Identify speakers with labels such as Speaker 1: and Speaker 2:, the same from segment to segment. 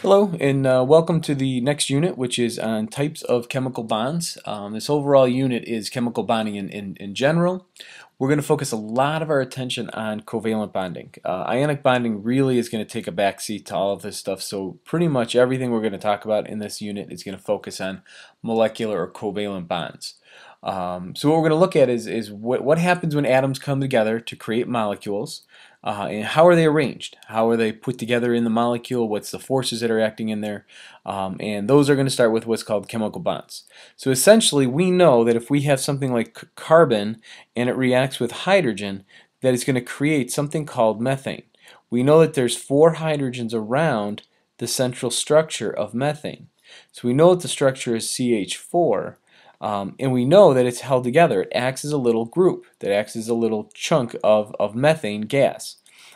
Speaker 1: Hello, and welcome to the next unit, which is on types of chemical bonds. This overall unit is chemical bonding in general. We're going to focus a lot of our attention on covalent bonding. Ionic bonding really is going to take a backseat to all of this stuff, so pretty much everything we're going to talk about in this unit is going to focus on molecular or covalent bonds. So what we're going to look at is what happens when atoms come together to create molecules. And how are they arranged? How are they put together in the molecule? What's the forces that are acting in there? And those are going to start with what's called chemical bonds. So essentially, we know that if we have something like carbon and it reacts with hydrogen, that it's going to create something called methane. We know that there's 4 hydrogens around the central structure of methane. So we know that the structure is CH4. And we know that it's held together. It acts as a little group, that acts as a little chunk of methane gas,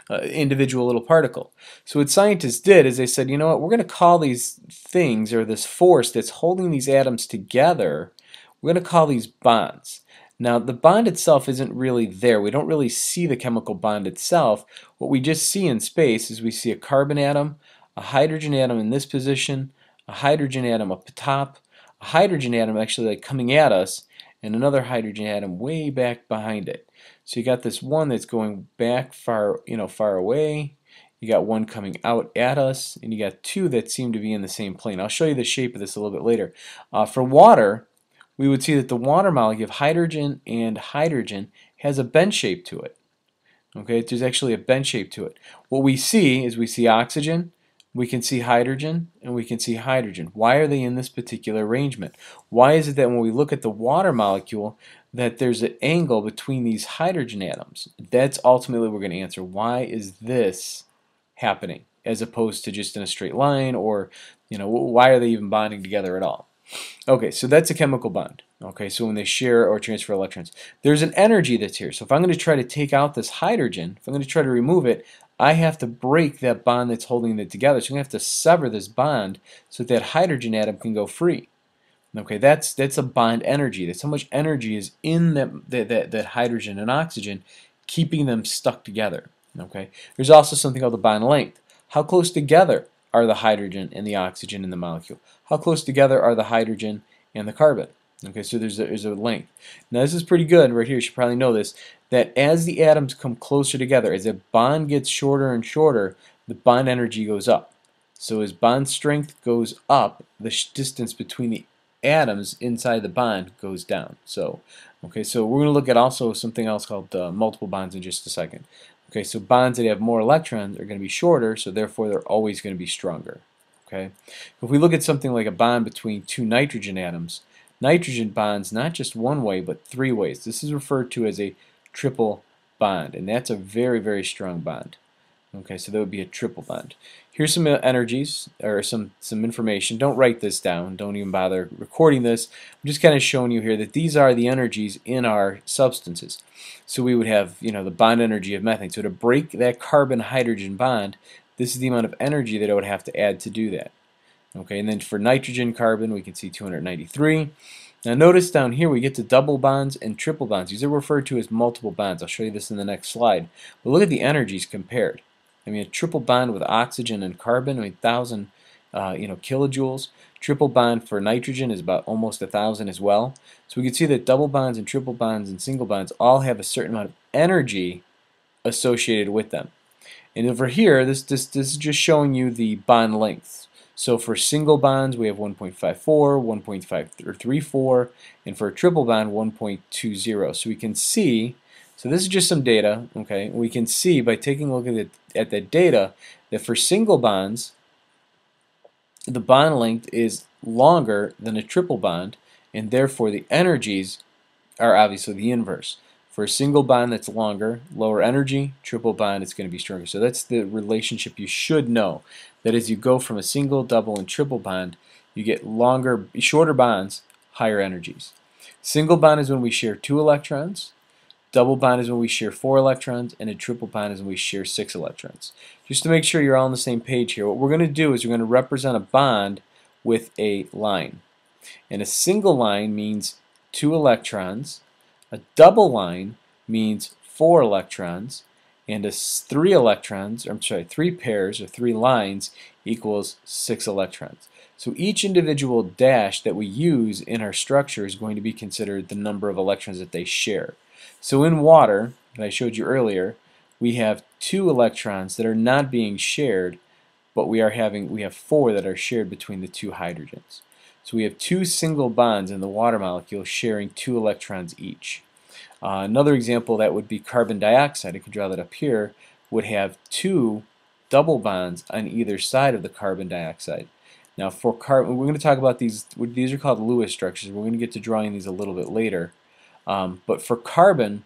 Speaker 1: individual little particle. So what scientists did is they said, you know what, we're going to call these things, or this force that's holding these atoms together, we're going to call these bonds. Now, the bond itself isn't really there. We don't really see the chemical bond itself. What we just see in space is we see a carbon atom, a hydrogen atom in this position, a hydrogen atom up top, a hydrogen atom actually like coming at us, and another hydrogen atom way back behind it. So you got this one that's going back far, far away. You got one coming out at us, and you got two that seem to be in the same plane. I'll show you the shape of this a little bit later. For water, we would see that the water molecule of hydrogen and hydrogen has a bend shape to it. Okay, there's actually a bend shape to it. What we see is we see oxygen, we can see hydrogen, and we can see hydrogen. Why are they in this particular arrangement? Why is it that when we look at the water molecule that there's an angle between these hydrogen atoms? That's ultimately what we're going to answer. Why is this happening as opposed to just in a straight line, or why are they even bonding together at all? Okay, so that's a chemical bond. Okay, so when they share or transfer electrons, there's an energy that's here. So if I'm going to try to take out this hydrogen, if I'm going to try to remove it, I have to break that bond that's holding it together. So I'm going to have to sever this bond so that hydrogen atom can go free. Okay, that's a bond energy. That's how much energy is in that hydrogen and oxygen, keeping them stuck together. Okay, there's also something called the bond length. How close together are the hydrogen and the oxygen in the molecule? How close together are the hydrogen and the carbon? Okay, so there's a length. Now this is pretty good right here. You should probably know this, that as the atoms come closer together, as a bond gets shorter and shorter, the bond energy goes up. So as bond strength goes up, the distance between the atoms inside the bond goes down. So, okay, so we're going to look at also something else called multiple bonds in just a second. Okay, so bonds that have more electrons are going to be shorter, so therefore they're always going to be stronger. Okay, if we look at something like a bond between two nitrogen atoms, nitrogen bonds not just one way but 3 ways. This is referred to as a triple bond, and that's a very, very strong bond. Okay, so that would be a triple bond. Here's some energies, or some information. Don't write this down. Don't even bother recording this. I'm just kind of showing you here that these are the energies in our substances. So we would have, the bond energy of methane. So to break that carbon-hydrogen bond, this is the amount of energy that I would have to add to do that. Okay, and then for nitrogen, carbon, we can see 293. Now notice down here we get to double bonds and triple bonds. These are referred to as multiple bonds. I'll show you this in the next slide. But look at the energies compared. I mean, a triple bond with oxygen and carbon, 1,000 kilojoules. Triple bond for nitrogen is about almost 1,000 as well. So we can see that double bonds and triple bonds and single bonds all have a certain amount of energy associated with them. And over here, this is just showing you the bond lengths. So for single bonds, we have 1.54, 1.534, and for a triple bond, 1.20. So we can see, so this is just some data, okay? We can see by taking a look at that data that for single bonds, the bond length is longer than a triple bond, and therefore the energies are obviously the inverse. For a single bond that's longer, lower energy, triple bond it's going to be stronger. So that's the relationship you should know. That as you go from a single, double, and triple bond, you get longer, shorter bonds, higher energies. Single bond is when we share 2 electrons. Double bond is when we share 4 electrons, and a triple bond is when we share 6 electrons. Just to make sure you're all on the same page here, what we're going to do is we're going to represent a bond with a line. And a single line means 2 electrons. A double line means 4 electrons, and three electrons, or I'm sorry, three pairs or three lines equals 6 electrons. So each individual dash that we use in our structure is going to be considered the number of electrons that they share. So in water, that I showed you earlier, we have 2 electrons that are not being shared, but we have 4 that are shared between the 2 hydrogens. So we have 2 single bonds in the water molecule sharing 2 electrons each. Another example that would be carbon dioxide, I can draw that up here, would have 2 double bonds on either side of the carbon dioxide. Now for carbon, we're going to talk about these are called Lewis structures. We're going to get to drawing these a little bit later. But for carbon,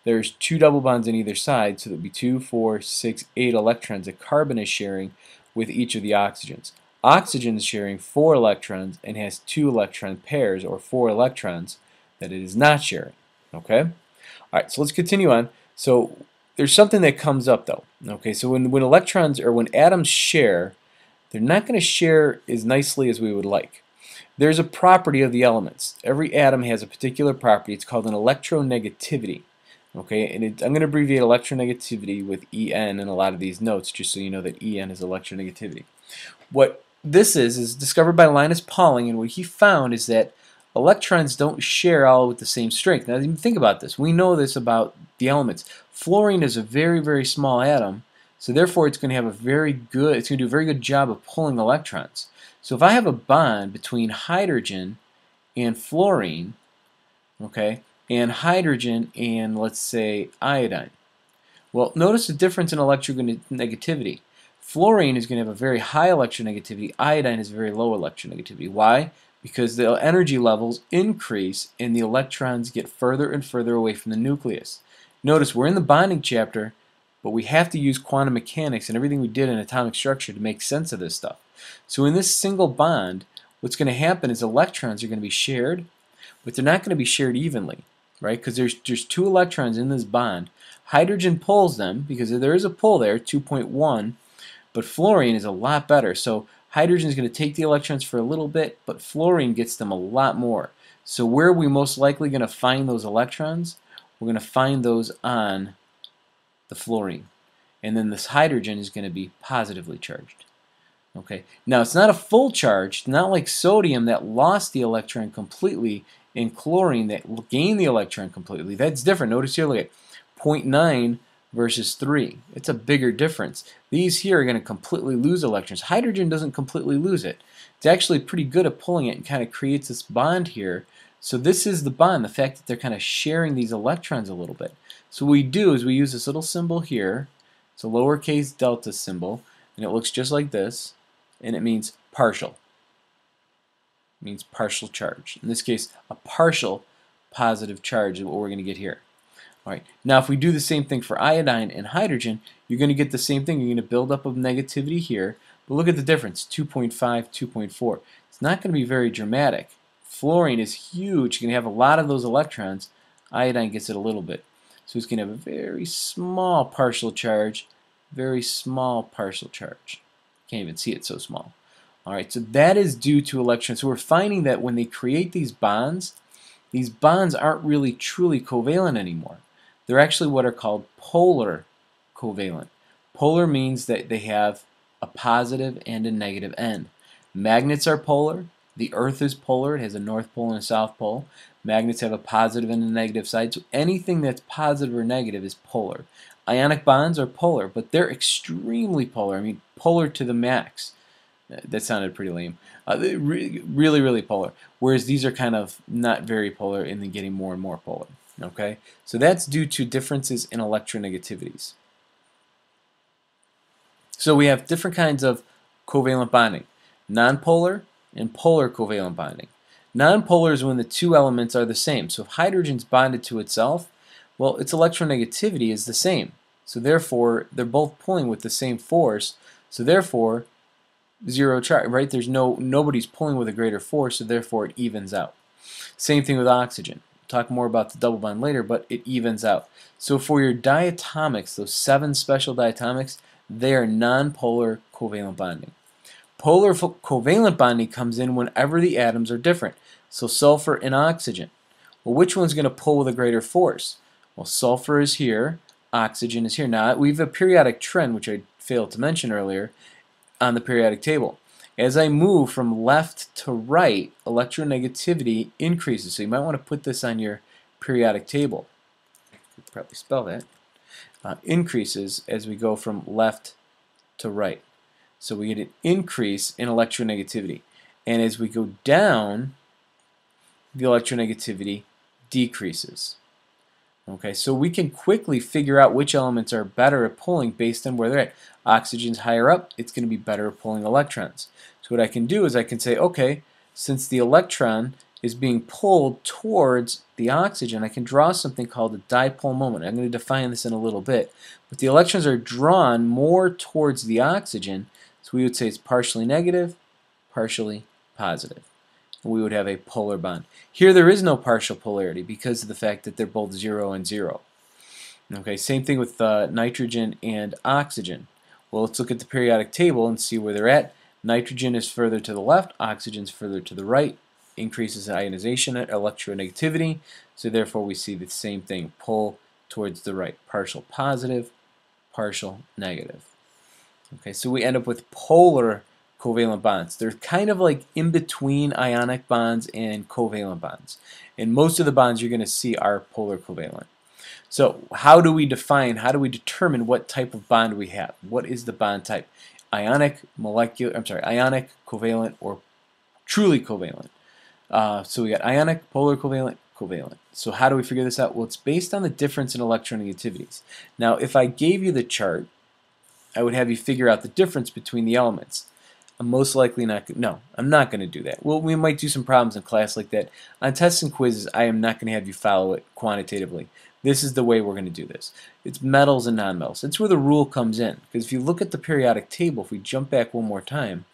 Speaker 1: there's 2 double bonds on either side, so that would be 2, 4, 6, 8 electrons that carbon is sharing with each of the oxygens. Oxygen is sharing 4 electrons and has 2 electron pairs, or 4 electrons, that it is not sharing. Okay? Alright, so let's continue on. So there's something that comes up though. Okay, so when electrons or when atoms share, they're not going to share as nicely as we would like. There's a property of the elements. Every atom has a particular property. It's called an electronegativity. Okay, and I'm going to abbreviate electronegativity with EN in a lot of these notes, just so you know that EN is electronegativity. What this is discovered by Linus Pauling, and what he found is that electrons don't share all with the same strength. Now, even think about this. We know this about the elements. Fluorine is a very, very small atom, so therefore it's going to do a very good job of pulling electrons. So if I have a bond between hydrogen and fluorine, okay, and hydrogen and, let's say, iodine. Well, notice the difference in electronegativity. Fluorine is going to have a very high electronegativity. Iodine has very low electronegativity. Why? Because the energy levels increase and the electrons get further and further away from the nucleus. Notice we're in the bonding chapter, but we have to use quantum mechanics and everything we did in atomic structure to make sense of this stuff. So in this single bond, what's going to happen is electrons are going to be shared, but they're not going to be shared evenly, right? Because there's 2 electrons in this bond. Hydrogen pulls them because there is a pull there, 2.1, but fluorine is a lot better. So hydrogen is going to take the electrons for a little bit, but fluorine gets them a lot more. So where are we most likely going to find those electrons? We're going to find those on the fluorine. And then this hydrogen is going to be positively charged. Okay. Now it's not a full charge, not like sodium that lost the electron completely, and chlorine that gained the electron completely. That's different. Notice here, look at 0.9 versus 3. It's a bigger difference. These here are going to completely lose electrons. Hydrogen doesn't completely lose it. It's actually pretty good at pulling it and kind of creates this bond here. So this is the bond, the fact that they're kind of sharing these electrons a little bit. So what we do is we use this little symbol here. It's a lowercase delta symbol, and it looks just like this, and it means partial. It means partial charge. In this case, a partial positive charge is what we're going to get here. All right. Now, if we do the same thing for iodine and hydrogen, you're going to get the same thing. You're going to build up of negativity here. But look at the difference, 2.5, 2.4. It's not going to be very dramatic. Fluorine is huge. You're going to have a lot of those electrons. Iodine gets it a little bit. So it's going to have a very small partial charge, very small partial charge. Can't even see it, so small. All right, so that is due to electrons. So we're finding that when they create these bonds aren't really truly covalent anymore. They're actually what are called polar covalent. Polar means that they have a positive and a negative end. Magnets are polar. The Earth is polar. It has a north pole and a south pole. Magnets have a positive and a negative side. So anything that's positive or negative is polar. Ionic bonds are polar, but they're extremely polar. I mean, polar to the max. That sounded pretty lame. Really, really polar. Whereas these are kind of not very polar and then getting more and more polar. Okay? So that's due to differences in electronegativities. So we have different kinds of covalent bonding. Nonpolar and polar covalent bonding. Nonpolar is when the 2 elements are the same. So if hydrogen's bonded to itself, well, its electronegativity is the same. So therefore, they're both pulling with the same force. So therefore, zero charge, right? Nobody's pulling with a greater force, so therefore it evens out. Same thing with oxygen. We'll talk more about the double bond later, but it evens out. So for your diatomics, those 7 special diatomics, they are nonpolar covalent bonding. Polar covalent bonding comes in whenever the atoms are different. So sulfur and oxygen. Well, which one's going to pull with a greater force? Well, sulfur is here, oxygen is here. Now we have a periodic trend, which I failed to mention earlier, on the periodic table. As I move from left to right, electronegativity increases. So you might want to put this on your periodic table. You could probably spell that. Increases as we go from left to right. So we get an increase in electronegativity. And as we go down, the electronegativity decreases. Okay, so we can quickly figure out which elements are better at pulling based on where they're at. Oxygen's higher up, it's going to be better at pulling electrons. So what I can do is I can say, okay, since the electron is being pulled towards the oxygen, I can draw something called a dipole moment. I'm going to define this in a little bit. But the electrons are drawn more towards the oxygen, so we would say it's partially negative, partially positive. And we would have a polar bond. Here there is no partial polarity because of the fact that they're both 0 and 0. Okay, same thing with nitrogen and oxygen. Well, let's look at the periodic table and see where they're at. Nitrogen is further to the left, oxygen is further to the right. Increases ionization at electronegativity, so therefore we see the same thing, pull towards the right, partial positive, partial negative. Okay, so we end up with polar covalent bonds. They're kind of like in between ionic bonds and covalent bonds. And most of the bonds you're going to see are polar covalent. So how do we determine what type of bond we have? What is the bond type? Ionic, ionic, covalent, or truly covalent. So we got ionic, polar covalent, covalent. So how do we figure this out? Well, it's based on the difference in electronegativities. Now, if I gave you the chart, I would have you figure out the difference between the elements. I'm most likely not. No, I'm not going to do that. Well, we might do some problems in class like that. On tests and quizzes, I am not going to have you follow it quantitatively. This is the way we're going to do this. It's metals and nonmetals. That's where the rule comes in. Because if you look at the periodic table, if we jump back one more time,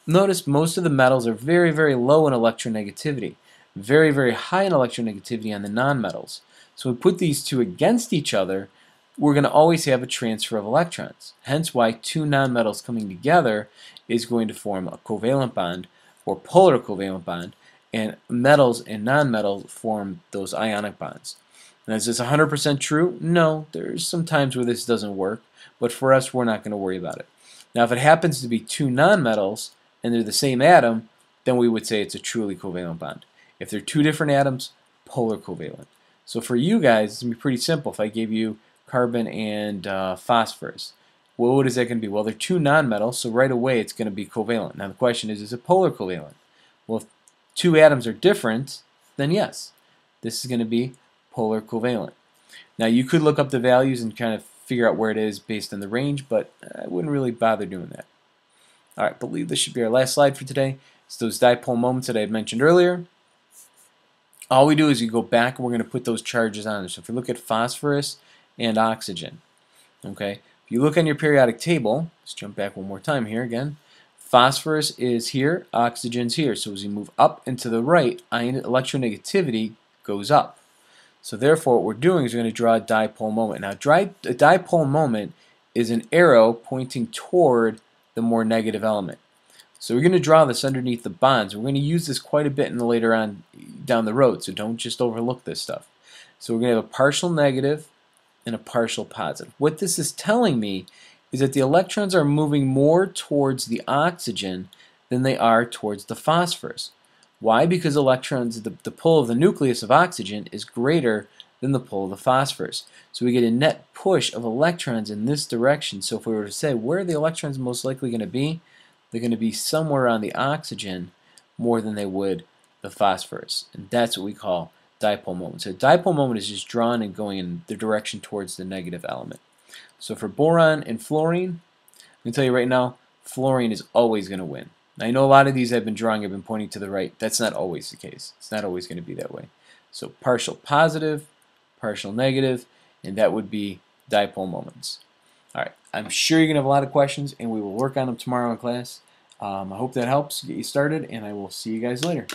Speaker 1: notice most of the metals are very, very low in electronegativity. Very, very high in electronegativity on the nonmetals. So we put these two against each other, we're going to always have a transfer of electrons. Hence why two nonmetals coming together is going to form a covalent bond or polar covalent bond, and metals and nonmetals form those ionic bonds. And is this 100% true? No, there's some times where this doesn't work, but for us we're not going to worry about it. Now if it happens to be two nonmetals and they're the same atom, then we would say it's a truly covalent bond. If they're two different atoms, polar covalent. So for you guys, it's going to be pretty simple. If I gave you carbon and phosphorus, well, what is that going to be? Well, they're two nonmetals, so right away it's going to be covalent. Now the question is it polar covalent? Well, if two atoms are different, then yes, this is going to be polar covalent. Now you could look up the values and kind of figure out where it is based on the range, but I wouldn't really bother doing that. Alright, I believe this should be our last slide for today. It's those dipole moments that I had mentioned earlier. All we do is you go back and we're going to put those charges on there. So if we look at phosphorus and oxygen, okay, if you look on your periodic table, let's jump back one more time here again. Phosphorus is here, oxygen's here. So as we move up and to the right, electronegativity goes up. So therefore what we're doing is we're going to draw a dipole moment. Now a dipole moment is an arrow pointing toward the more negative element. So we're going to draw this underneath the bonds. We're going to use this quite a bit in the later on down the road, so don't just overlook this stuff. So we're going to have a partial negative and a partial positive. What this is telling me is that the electrons are moving more towards the oxygen than they are towards the phosphorus. Why? Because electrons, the pull of the nucleus of oxygen is greater than the pull of the phosphorus. So we get a net push of electrons in this direction. So if we were to say, where are the electrons most likely going to be? They're going to be somewhere on the oxygen more than they would the phosphorus. And that's what we call dipole moment. So a dipole moment is just drawn and going in the direction towards the negative element. So for boron and fluorine, I'm going to tell you right now, fluorine is always going to win. Now, I know a lot of these I've been drawing have been pointing to the right. That's not always the case. It's not always going to be that way. So partial positive, partial negative, and that would be dipole moments. Alright, I'm sure you're going to have a lot of questions, and we will work on them tomorrow in class. I hope that helps get you started, and I will see you guys later.